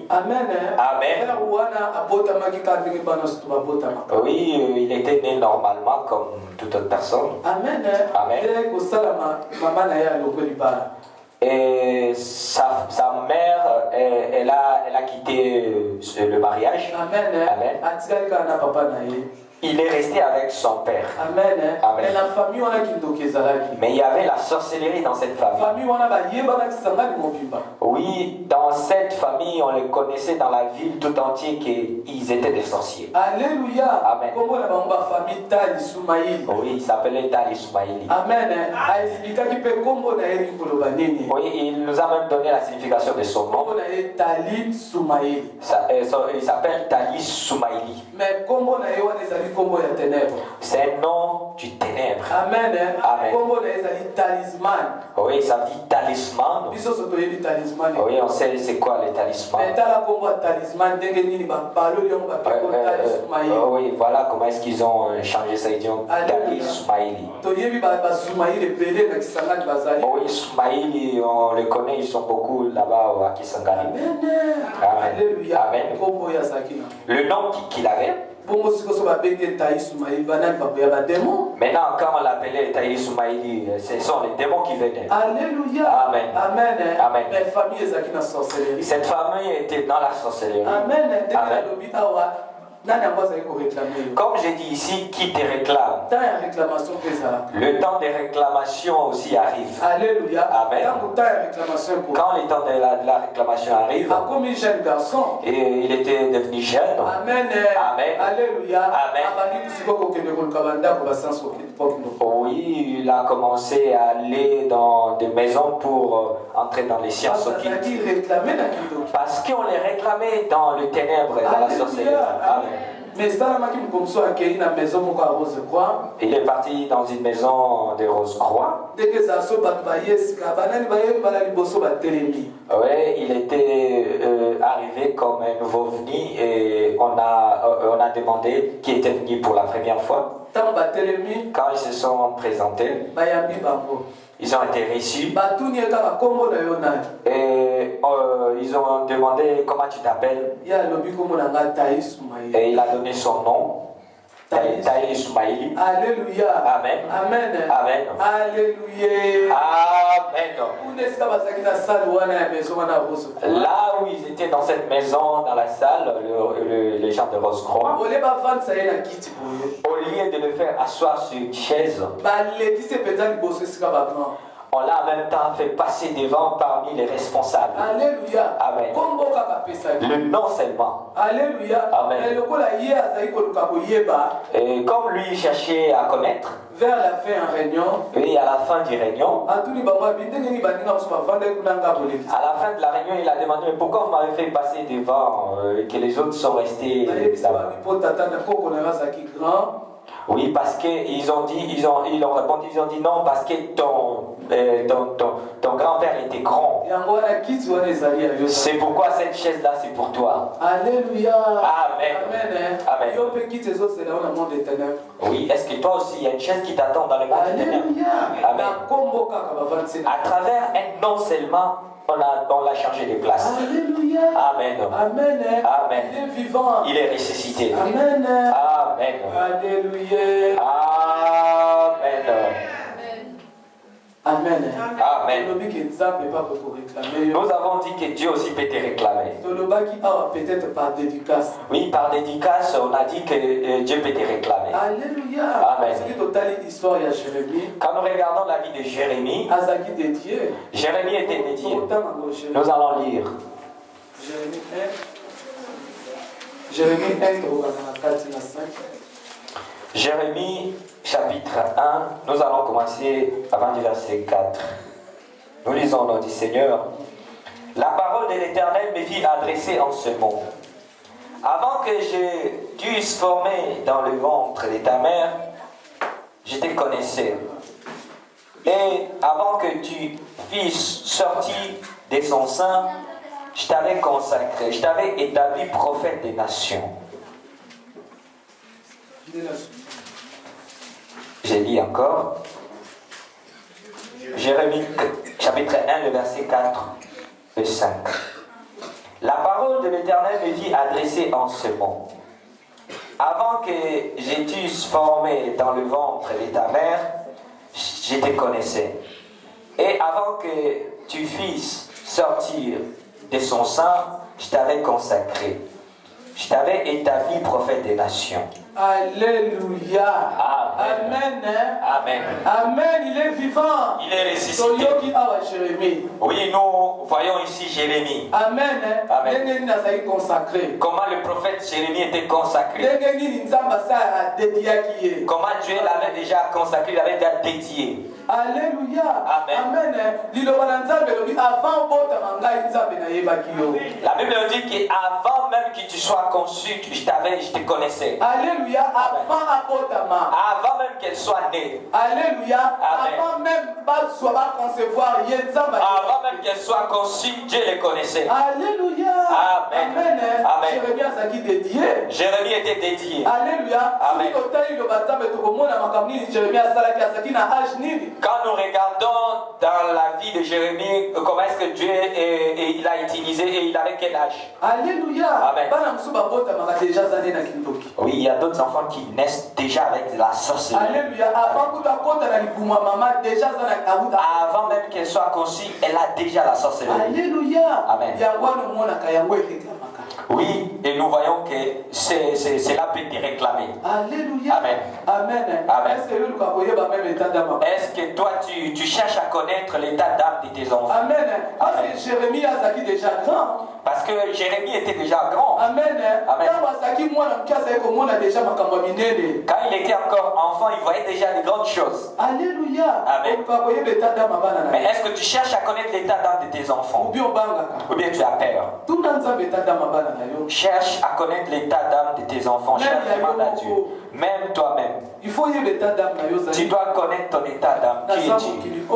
Amen. Amen. Oui, il était né normalement comme toute autre personne. Amen. Amen. Et sa mère, elle a quitté le mariage. Amen. Amen. Il est resté avec son père. Amen. Amen. Mais la famille, on a mais il y avait la sorcellerie dans cette famille. Oui, dans cette famille, on les connaissait dans la ville tout entière qu'ils étaient des sorciers. Alléluia. Amen. Oui, il s'appelait Tali Soumaïli. Amen. Oui, il nous a même donné la signification de son nom. Il s'appelle Tali Soumaïli. Mais c'est un nom du ténèbre. Amen. Amen. Talisman. Oui, ça dit talisman. Oui, on sait c'est quoi les talismans. Oui, voilà comment est-ce qu'ils ont changé ça. Ils disent Tali Soumaïli. Oui, Soumaïli, on les connaît, ils sont beaucoup là-bas à Kisangani. Amen. Amen. Le nom qu'il avait. Maintenant, quand on l'appelait Taï Soumaïli, ce sont les démons qui venaient. Alléluia. Amen. Amen. Amen. Cette famille était dans la sorcellerie. Amen. Amen. Comme j'ai dit ici, qui te réclame? Le temps de réclamation aussi arrive. Alléluia. Amen. Quand le temps de la réclamation arrive, et il était devenu jeune. Amen. Amen. Alléluia. Amen. Oui, il a commencé à aller dans des maisons pour entrer dans les sciences occultes. Parce qu'on les réclamait dans le ténèbre et dans la sorcellerie. Amen. Il est parti dans une maison de Rose-Croix. Oui, il était arrivé comme un nouveau venu et on a demandé qui était venu pour la première fois. Quand ils se sont présentés, ils ont été reçus et ils ont demandé comment tu t'appelles. Et il a donné son nom. Taï Soumaïli. Alléluia. Amen. Amen. Amen. Alléluia. Amen. Là où ils étaient dans cette maison, dans la salle, les gens de Rose-Croix, au lieu de le faire asseoir sur une chaise, on l'a en même temps fait passer devant parmi les responsables. Alléluia. Amen. Le nom seulement. Alléluia. Amen. Et comme lui cherchait à connaître, vers la fin en réunion, oui, à la fin du réunion, à la fin de la réunion, il a demandé mais pourquoi vous m'avez fait passer devant et que les autres sont restés là-bas. Oui, parce qu'ils ont dit, ils ont répondu, ils ont dit non, parce que ton grand-père était grand. C'est pourquoi cette chaise-là, c'est pour toi. Alléluia. Amen. Amen. Amen. Oui, est-ce que toi aussi, il y a une chaise qui t'attend dans le monde des ténèbres? Amen. À travers un nom seulement, on l'a changé de place. Alléluia. Amen. Amen. Amen. Il est vivant. Il est ressuscité. Amen. Amen. Alléluia. Amen. Amen. Amen. Nous avons dit que Dieu aussi peut te réclamer. Peut-être par dédicace. Oui, par dédicace, on a dit que Dieu peut te réclamer. Alléluia. Amen. Quand nous regardons la vie de Jérémie, Jérémie était dédié. Nous allons lire. Jérémie 1, Jérémie chapitre 1, nous allons commencer avant du verset 4. Nous lisons au nom du Seigneur. La parole de l'Éternel me fit adresser en ce mot. Avant que je t'eusse formé dans le ventre de ta mère, je te connaissais. Et avant que tu fisses sortir de son sein, je t'avais consacré, je t'avais établi prophète des nations. J'ai dit encore. Jérémie chapitre 1, le verset 4 et 5. La parole de l'Éternel me dit adressée en ce mot. Avant que j'étusse formé dans le ventre de ta mère, je te connaissais. Et avant que tu fisses sortir de son sein, je t'avais consacré. Je t'avais établi prophète des nations. Alléluia. Amen. Amen. Amen. Amen. Il est vivant. Il est ressuscité. Soyoki awa Jérémie. Oui, nous voyons ici Jérémie. Amen. Amen. Ndenge nini azali consacré. Comment le prophète Jérémie était consacré. Ndenge nini Nzambe asala adediaki ye. Comment Dieu l'avait déjà consacré, il l'avait déjà dédié. Alléluia. Amen. Amen. Liloba na Nzambe lobi avant botama ngai Nzambe na yebaki yo. La Bible nous dit qu'avant même que tu sois conçu, je te connaissais. Alléluia. Avant abotama. Avant même qu'elle soit née. Alléluia. Amen. Avant même pas concevoir ye Nzambe. Avant même qu'elle soit conçue, Dieu les connaissait. Alléluia. Amen. Amen. Amen. Jérémie azaki dédié. Jérémie était dédié. Alléluia. Amen. Si totali lo Nzambe tokomona makambo nini Jérémie asalaki azaki na âge nini. Quand nous regardons dans la vie de Jérémie, comment est-ce que Dieu il a utilisé et il avait quel âge? Alléluia. Amen. Bana musu babotamaka déjà zane na kindoki. Oui, il y a d'autres enfants qui naissent déjà avec la sorcellerie. Alléluia. Avant kuta kota na libuma maman déjà zana abuta. Avant même qu'elle soit conçue, elle a déjà la sorcellerie. Alléluia. Amen. Yangwano mona kayangwe reklamaka. Oui, et nous voyons que cela peut te réclamer. Alléluia. Amen. Amen. Amen. Est-ce que nous koyeba même état d'âme? Est-ce que toi tu cherches à connaître l'état d'âme de tes enfants? Amen. Parce Amen. que Jérémie azaki déjà grand. Parce que Jérémie était déjà grand. Amen. Amen. Quand Quand il était encore enfant, il voyait déjà de grandes choses. Alléluia. Amen. Mais est-ce que tu cherches à connaître l'état d'âme de tes enfants? Ou bien tu as peur? Cherche à connaître l'état d'âme de tes enfants. Même Cherche demande à Dieu. Yayo. Même toi-même. Il faut y l'état d'âme. Tu dois connaître ton état d'âme. Qui es-tu?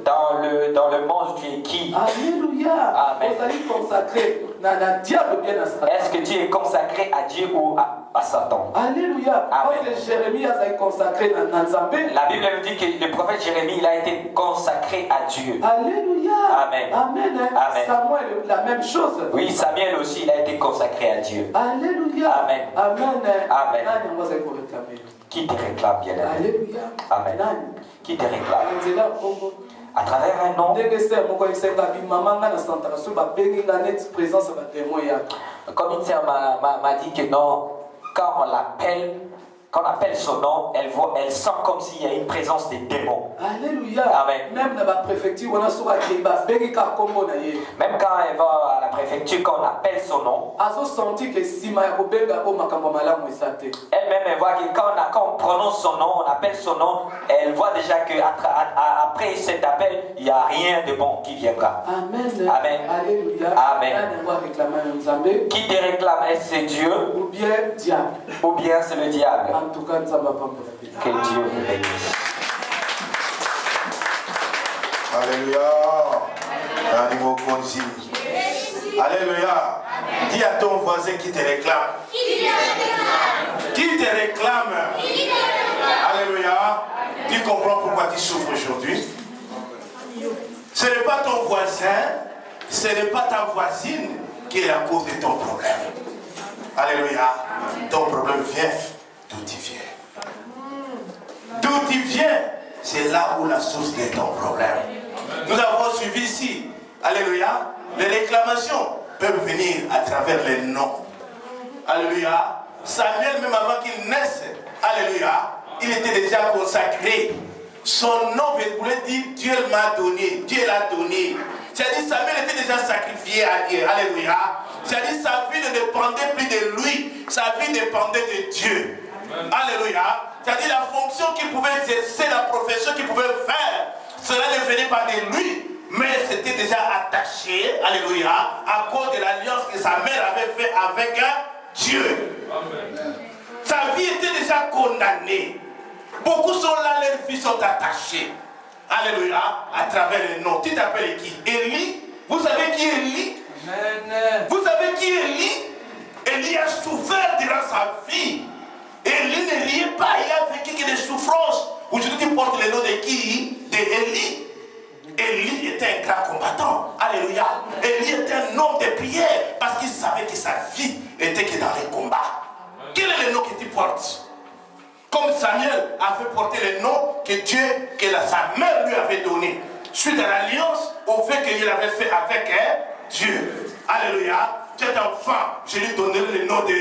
Dans le monde, tu es qui? Alléluia. Amen. Vous allez consacrer. Est-ce que tu es consacré à Dieu ou à Satan? Alléluia. Amen. Parce que Jérémie a été consacré dans Nzambe. La Bible nous dit que le prophète Jérémie il a été consacré à Dieu. Alléluia. Amen. Amen. Amen. Samuel, la même chose. Oui, Samuel aussi, il a été consacré à Dieu. Alléluia. Amen. Amen. Amen. Nani ambaza iko réclamer? Qui te réclame, bien-aimé? Alléluia. Amen. Nani? Qui te réclame? Nzela Kongo. À travers un nom. Ndenge sœur moko isenga bimama nga na centration ba bengi nga net présence ba démon yaka. Comme une sœur m'a dit que non, quand on appelle son nom, elle sent comme s'il y a une présence des démons. Alléluia. Amen. Même dans la préfecture, on a souvent bengi ka kombo na ye. Même quand elle va à la préfecture, quand on appelle son nom, Azo senti que sima ya kobenga ko makambo malamu esate. elle-même elle voit que quand on prononce son nom, on appelle son nom, elle voit déjà que après cet appel, il n'y a rien de bon qui viendra. Amen. Amen. Alléluia. Amen. Nani va réclamer Nzambe? Qui te réclame? Est-ce c'est Dieu Ou bien diable. ou bien c'est le diable? En tout cas, Nzambe va pas. Que Dieu vous bénisse. Alléluia. Alléluia. Dis à ton voisin qui te réclame. Qui te réclame. Alléluia. Tu comprends pourquoi tu souffres aujourd'hui? Ce n'est pas ton voisin, ce n'est pas ta voisine qui est la cause de ton problème. Alléluia. Ton problème vient d'où tu viens. D'où tu viens, c'est là où la source de ton problème. Nous avons suivi ici, alléluia, les réclamations peuvent venir à travers les noms. Alléluia. Samuel, même avant qu'il naisse, alléluia, il était déjà consacré. Son nom voulait dire Dieu m'a donné, Dieu l'a donné. C'est-à-dire Samuel était déjà sacrifié à Dieu. Alléluia. C'est-à-dire sa vie ne dépendait plus de lui, sa vie dépendait de Dieu. Alléluia. C'est-à-dire la fonction qu'il pouvait exercer, la profession qu'il pouvait faire, cela ne venait pas de lui, mais c'était déjà attaché, alléluia, à cause de l'alliance que sa mère avait fait avec Dieu. Amen. Sa vie était déjà condamnée. Beaucoup sont là, leurs vies sont attachées. Alléluia, à travers les noms. Tu t'appelles qui? Élie. Vous savez qui est Élie? Amen. Vous savez qui est Élie? Élie a souffert durant sa vie. Élie ne riait pas, il a vécu que des souffrances. Aujourd'hui, tu portes le nom de qui? De Élie. Élie était un grand combattant. Alléluia. Élie était un homme de prière parce qu'il savait que sa vie était que dans les combats. Quel est le nom que tu portes? Comme Samuel a fait porter le nom que sa mère lui avait donné. Suite à l'alliance, au fait qu'il avait fait avec Dieu. Alléluia. Cet enfant, je lui donnerai le nom de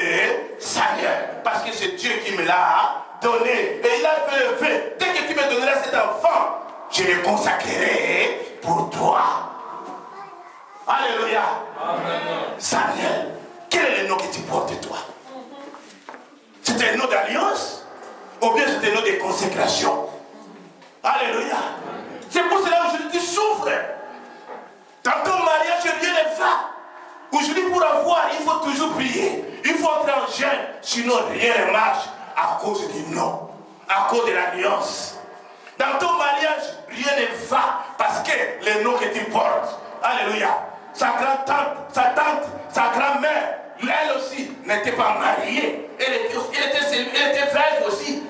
Samuel. Parce que c'est Dieu qui me l'a donné. Et il a fait le fait. Dès que tu me donneras cet enfant, je le consacrerai pour toi. Alléluia. Amen. Samuel, quel est le nom que tu portes toi? C'est un nom d'alliance ou bien c'est un nom de consécration? Alléluia. C'est pour cela que je dis souffre. Dans ton mariage, rien ne va. Aujourd'hui, pour avoir, il faut toujours prier. Il faut entrer en jeûne. Sinon, rien ne marche à cause du nom, à cause de l'alliance. Dans ton mariage, rien ne va parce que le nom que tu portes, alléluia, sa grand-tante, sa tante, sa grand-mère, elle aussi n'était pas mariée. Elle était veuve aussi.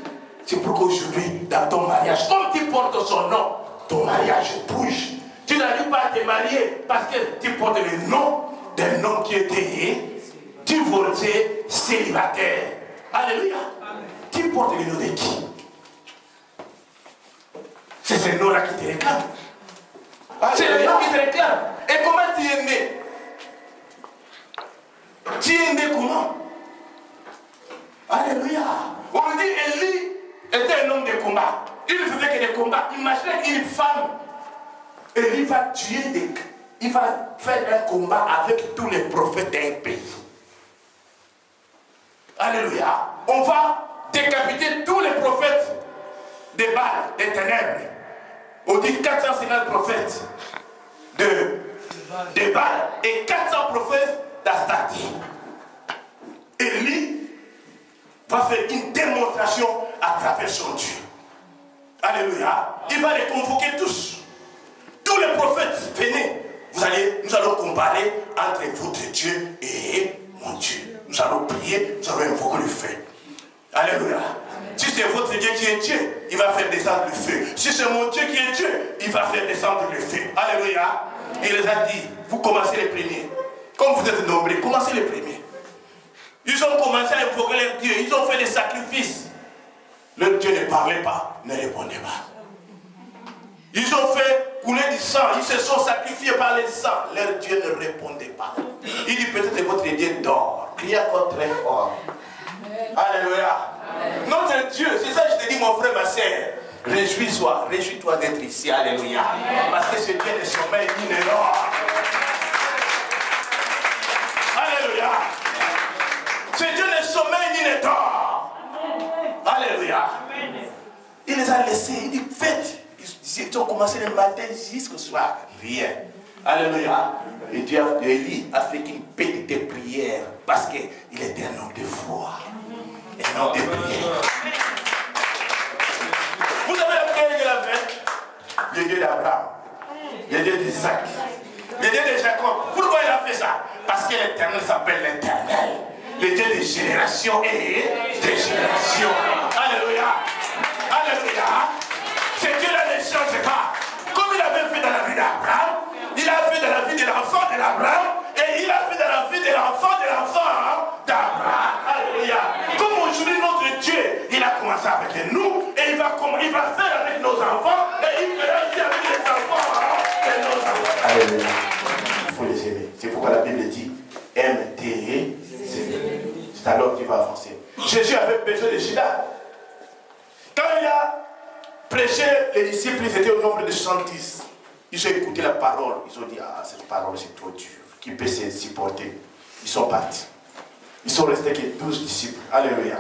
C'est pourquoi aujourd'hui, dans ton mariage, comme tu portes son nom, ton mariage bouge. Tu n'arrives pas à te marier parce que tu portes le nom d'un homme qui était divorcé, célibataire. Alléluia. Tu portes le nom de qui? C'est ce nom-là qui te réclame. C'est le nom qui te réclame. Et comment tu es né? Tu es né comment? Alléluia. On dit Élie était un homme de combat. Il ne faisait que des combats. Imaginez une femme. Élie va tuer il va faire un combat avec tous les prophètes d'un pays. Alléluia. On va décapiter tous les prophètes des Baal, des ténèbres. On dit 450 prophètes de Baal et 400 prophètes d'Astati. Élie va faire une démonstration à travers son Dieu. Alléluia. Il va les convoquer tous. Tous les prophètes, venez. Nous allons comparer entre votre Dieu et mon Dieu. Nous allons prier, nous allons invoquer le feu. Alléluia. Si c'est votre Dieu qui est Dieu, il va faire descendre le feu. Si c'est mon Dieu qui est Dieu, il va faire descendre le feu. Alléluia. Il les a dit, vous commencez les premiers. Comme vous êtes nombreux, commencez les premiers. Ils ont commencé à invoquer leur Dieu. Ils ont fait des sacrifices. Leur Dieu ne parlait pas, ne répondait pas. Ils ont fait couler du sang. Ils se sont sacrifiés par le sang. Leur Dieu ne répondait pas. Il dit peut-être que votre Dieu dort. Criez encore très fort. Alléluia. Notre Dieu, c'est ça que je te dis mon frère, ma soeur. Réjouis-toi d'être ici. Alléluia. Parce que ce Dieu ne sommeille ni ne dort. Alléluia. Ce Dieu ne sommeille ni ne dort. Alléluia. Il les a laissés. Il dit faites. Ils ont commencé le matin jusqu'au soir. Rien. Alléluia. Et Dieu, Élie a fait une petite prière parce qu'il était un homme de foi. Un homme de prière. Vous savez la prière qu'il a faite? Le Dieu d'Abraham, le Dieu d'Isaac, le Dieu de Jacob. Pourquoi il a fait ça? Parce que l'Éternel s'appelle l'Éternel. Le Dieu des générations et des générations. Alléluia. Alléluia. Ce Dieu-là ne change pas. Comme il avait fait dans la vie d'Abraham, il a fait dans la vie de l'enfant d'Abraham, et il a fait dans la vie de l'enfant d'Abraham. Alléluia. Comme aujourd'hui notre Dieu, il a commencé avec nous, et il va faire avec nos enfants, et il fera aussi avec les enfants de nos enfants. Alléluia. Il faut les aimer. C'est pourquoi la Bible dit, aime tes. C'est alors qu'il va avancer. Jésus avait besoin de Judas. Quand il a prêché, les disciples, ils étaient au nombre de 70. Ils ont écouté la parole. Ils ont dit, ah, cette parole c'est trop dur. Qui peut se supporter? Ils sont partis. Ils sont restés que 12 disciples. Alléluia.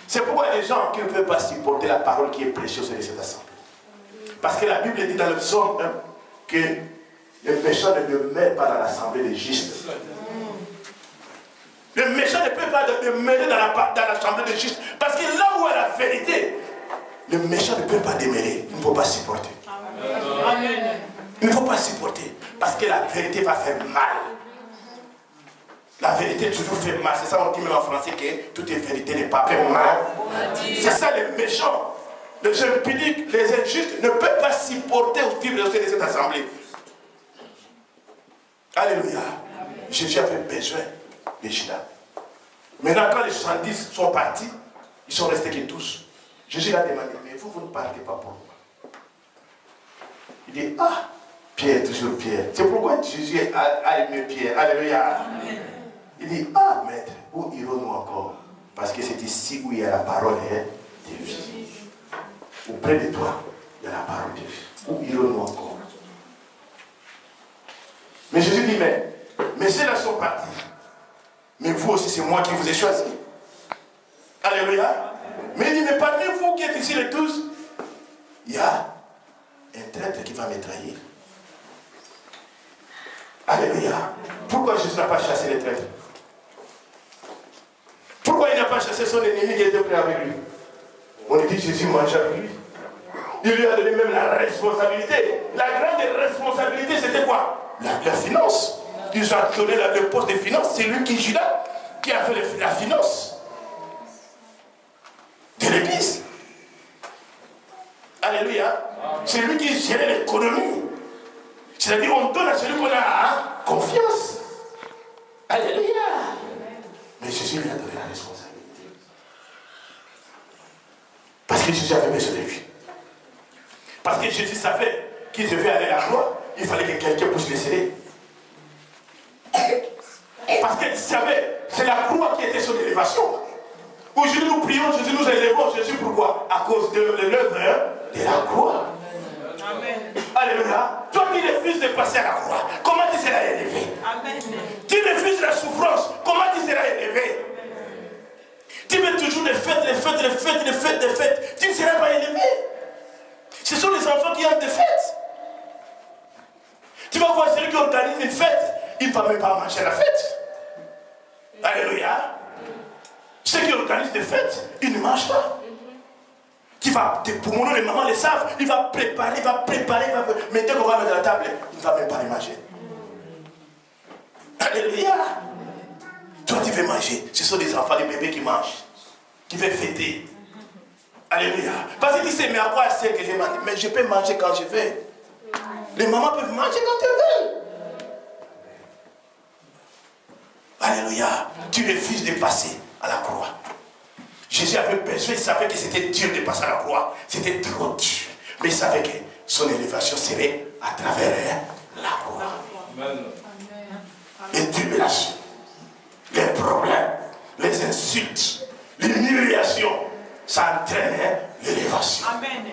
C'est pourquoi il y a des gens qui ne peuvent pas supporter la parole qui est prêchée au sein de cette assemblée. Parce que la Bible dit dans le psaume 1 que les méchants ne demeurent pas dans l'assemblée des justes. Les méchants ne peuvent pas demeurer dans l'assemblée des justes. Parce que là où est la vérité, les méchants ne peuvent pas demeurer. Il ne faut pas supporter. Amen. Il ne faut pas supporter. Parce que la vérité va faire mal. La vérité toujours fait mal. C'est ça on dit même en français que toute vérité n'est pas fait mal. C'est ça les méchants. les impudiques, les injustes ne peuvent pas supporter ou vivre au sein de cette assemblée. Alléluia. Jésus avait besoin des Judas. Maintenant, quand les 70 sont partis, ils sont restés que tous. Jésus a demandé, mais vous ne partez pas pour moi. Il dit, ah, Pierre, toujours Pierre. C'est pourquoi Jésus a aimé Pierre. Alléluia. Amen. Il dit, ah, maître, où irons-nous encore? Parce que c'est ici où il y a la parole de vie. Auprès de toi, il y a la parole de vie. Où irons-nous encore? Mais Jésus dit, mais ceux-là sont partis. Mais vous aussi, c'est moi qui vous ai choisi. Alléluia. Mais il dit, mais parmi vous qui êtes ici les tous, il y a un traître qui va me trahir. Alléluia. Pourquoi Jésus n'a pas chassé les traîtres? Pourquoi il n'a pas chassé son ennemi qui était prêt avec lui? On lui dit Jésus mange avec lui. Il lui a donné même la responsabilité. La grande responsabilité, c'était quoi? La finance. Ils ont donné le poste de finance. C'est lui qui, Judas, qui a fait la finance de l'église. Alléluia. C'est lui qui gérait l'économie. C'est-à-dire on donne à celui qu'on a confiance. Alléluia. Mais Jésus lui a donné la responsabilité. Parce que Jésus avait besoin de lui. Parce que Jésus savait qu'il devait aller à la croix. Il fallait que quelqu'un puisse le céder. Parce qu'il savait, c'est la croix qui était son élévation. Aujourd'hui nous prions, Jésus nous élevons, Jésus pourquoi? À cause de l'œuvre de la croix. Amen. Alléluia. Toi qui refuses de passer à la croix, comment tu seras élevé? Amen. Tu refuses la souffrance, comment tu seras élevé? Tu veux toujours les fêtes, tu ne seras pas élevé. Ce sont les enfants qui aiment des fêtes. Tu vas voir celui qui organise une fête, il ne va même pas manger la fête. Alléluia. Ceux qui organisent des fêtes, ils ne mangent pas. Pour mon nom, les mamans le savent, il va préparer, mais dès qu'on va mettre la table, il ne va même pas les manger. Alléluia. Toi, tu veux manger. Ce sont des enfants, des bébés qui mangent, qui veulent fêter. Alléluia. Parce que tu sais, mais à quoi c'est que je mange? Mais je peux manger quand je veux. Les mamans peuvent manger quand elles veulent. Alléluia. Tu refuses de passer à la croix. Jésus avait besoin, il savait que c'était dur de passer à la croix. C'était trop dur. Mais il savait que son élévation serait à travers la croix. Amen. Les tribulations, les problèmes, les insultes, l'humiliation, ça entraîne l'élévation. Amen.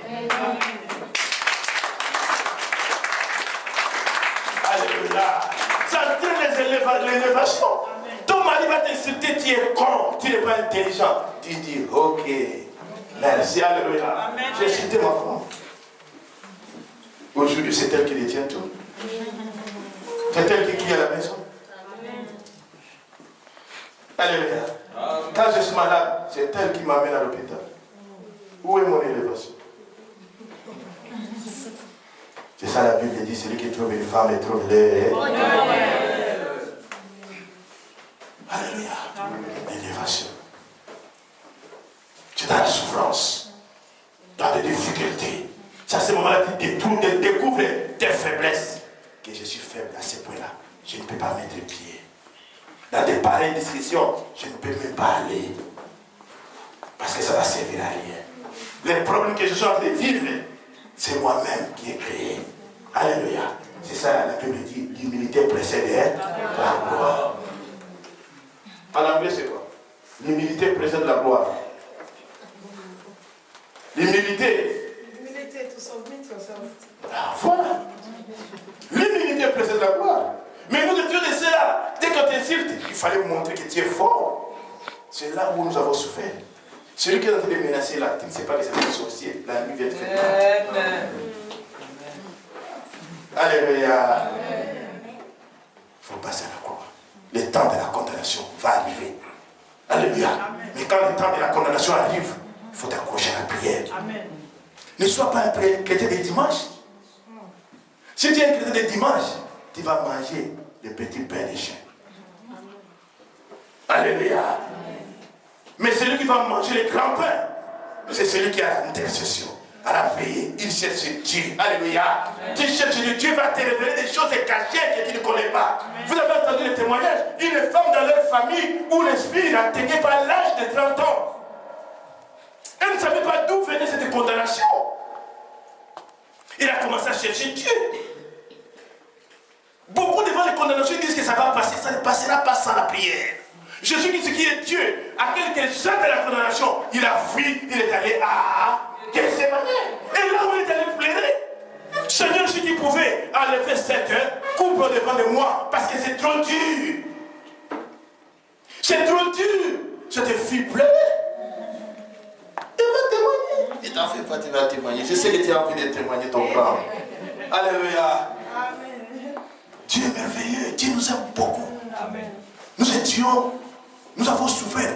Alléluia. Ça entraîne l'élévation. Ton mari va t'insulter, tu es con, tu n'es pas intelligent. Tu dis, ok, merci, alléluia. J'ai cité ma femme. Aujourd'hui, c'est elle qui détient tout. C'est elle qui crie à la maison. Alléluia. Quand je suis malade, c'est elle qui m'amène à l'hôpital. Où est mon élévation? C'est ça la Bible dit, celui qui trouve une femme et trouve les... Alléluia. L'élévation. Tu es dans la souffrance, dans les difficultés. C'est à ce moment-là que tu découvres tes faiblesses. Que je suis faible à ce point-là. Je ne peux pas mettre les pieds. Dans des pareilles discussions, je ne peux même pas aller. Parce que ça va servir à rien. Les problèmes que je suis en train de vivre, c'est moi-même qui ai créé. Alléluia. C'est ça la Bible dit, l'humilité précède la gloire. En anglais, c'est quoi? L'humilité précède la gloire. L'humilité. L'humilité, to submit yourself. Voilà. L'humilité précède la gloire. Mais nous étions de cela. Dès qu'on t'insulte, il fallait montrer que tu es fort. C'est là où nous avons souffert. Celui qui est en train de menacer la team, ce n'est pas que c'est un sorcier. La nuit vient de faire mal. Alléluia. Il faut passer à la croix. Le temps de la condamnation va arriver. Alléluia. Amen. Mais quand le temps de la condamnation arrive, il faut t'accrocher à la prière. Amen. Ne sois pas un chrétien de dimanche. Si tu es un chrétien de dimanche, tu vas manger des petits pains de chien. Alléluia. Mais celui qui va manger les grands pains, C'est celui qui a l'intercession. À la veille, il cherche Dieu. Alléluia. Tu cherches Dieu. Dieu va te révéler des choses cachées que tu ne connais pas. Vous avez entendu le témoignage. Une femme dans leur famille où l'esprit n'atteignait pas l'âge de 30 ans. Elle ne savait pas d'où venait cette condamnation. Il a commencé à chercher Dieu. Beaucoup devant les condamnations disent que ça va passer. Ça ne passera pas sans la prière. Jésus qui est Dieu, à quelques heures de la condamnation, il a fui, il est allé à Gethsémani. Et là où il est allé pleurer, Seigneur, si tu pouvais enlever cette coupe devant de moi, parce que c'est trop dur. C'est trop dur. Cette fille pleurait. Il va témoigner. Il t'en fait pas, tu vas témoigner. Je sais que tu as envie de témoigner ton plan. Alléluia. Amen. Dieu est merveilleux. Dieu nous aime beaucoup. Amen. Nous avons souffert.